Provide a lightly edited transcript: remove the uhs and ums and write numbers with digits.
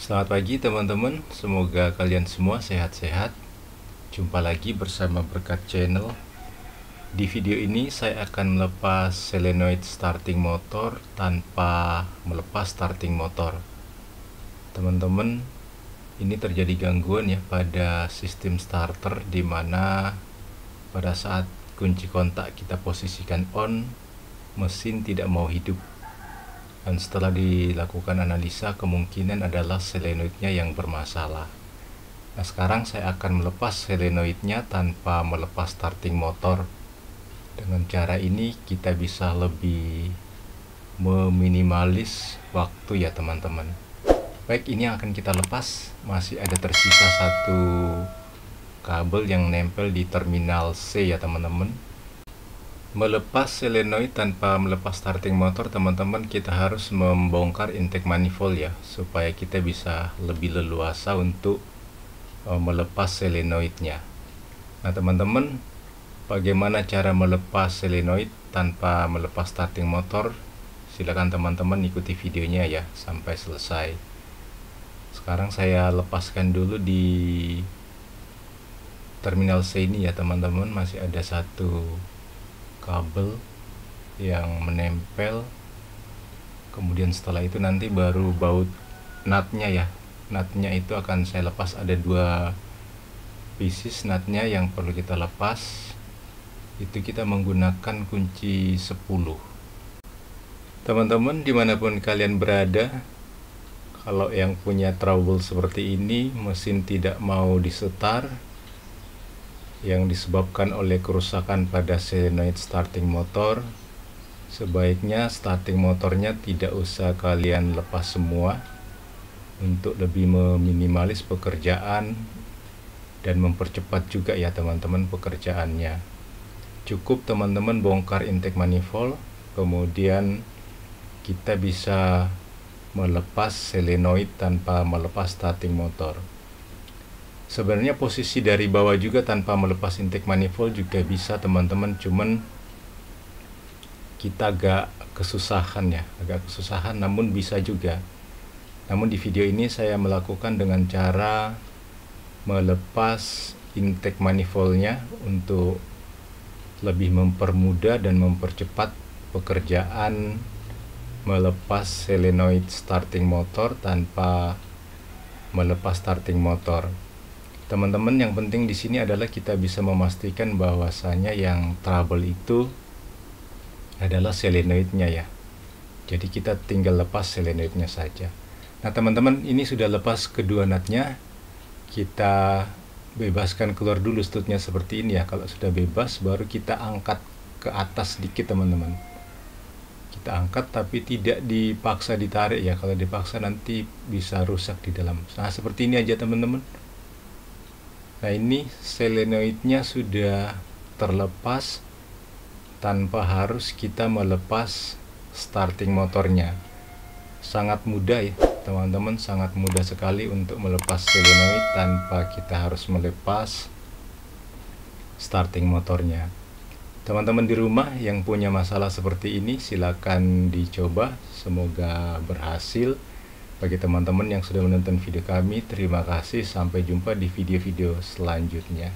Selamat pagi teman-teman, semoga kalian semua sehat-sehat. Jumpa lagi bersama Berkat Channel. Di video ini saya akan melepas solenoid starting motor tanpa melepas starting motor. Teman-teman, ini terjadi gangguan ya pada sistem starter, di mana pada saat kunci kontak kita posisikan on, mesin tidak mau hidup. Dan setelah dilakukan analisa, kemungkinan adalah solenoidnya yang bermasalah. Nah, sekarang saya akan melepas solenoidnya tanpa melepas starting motor. Dengan cara ini kita bisa lebih meminimalis waktu ya teman-teman. Baik, ini yang akan kita lepas. Masih ada tersisa satu kabel yang nempel di terminal C ya teman-teman. Melepas solenoid tanpa melepas starting motor, teman-teman, kita harus membongkar intake manifold ya, supaya kita bisa lebih leluasa untuk melepas solenoidnya. Nah teman-teman, bagaimana cara melepas solenoid tanpa melepas starting motor? Silakan teman-teman ikuti videonya ya sampai selesai. Sekarang saya lepaskan dulu di terminal C ini ya teman-teman. Masih ada satu kabel yang menempel. Kemudian setelah itu nanti baru baut nutnya ya. Nutnya itu akan saya lepas, ada dua pieces nutnya yang perlu kita lepas. Itu kita menggunakan kunci 10. Teman-teman, dimanapun kalian berada, kalau yang punya trouble seperti ini, mesin tidak mau disetar yang disebabkan oleh kerusakan pada solenoid starting motor, sebaiknya starting motornya tidak usah kalian lepas semua untuk lebih meminimalis pekerjaan dan mempercepat juga ya teman-teman pekerjaannya. Cukup teman-teman bongkar intake manifold, kemudian kita bisa melepas solenoid tanpa melepas starting motor. Sebenarnya posisi dari bawah juga tanpa melepas intake manifold juga bisa teman-teman, cuman kita agak kesusahan ya, namun bisa juga. Namun di video ini saya melakukan dengan cara melepas intake manifoldnya untuk lebih mempermudah dan mempercepat pekerjaan melepas solenoid starting motor tanpa melepas starting motor. Teman-teman, yang penting di sini adalah kita bisa memastikan bahwasanya yang trouble itu adalah solenoidnya ya. Jadi kita tinggal lepas solenoidnya saja. Nah teman-teman, ini sudah lepas kedua nutnya. Kita bebaskan keluar dulu stud-nya seperti ini ya. Kalau sudah bebas, baru kita angkat ke atas sedikit teman-teman. Kita angkat tapi tidak dipaksa ditarik ya. Kalau dipaksa nanti bisa rusak di dalam. Nah seperti ini aja teman-teman. Nah ini solenoidnya sudah terlepas tanpa harus kita melepas starting motornya. Sangat mudah ya teman-teman, sangat mudah sekali untuk melepas solenoid tanpa kita harus melepas starting motornya. Teman-teman di rumah yang punya masalah seperti ini silakan dicoba, semoga berhasil. Bagi teman-teman yang sudah menonton video kami, terima kasih. Sampai jumpa di video-video selanjutnya.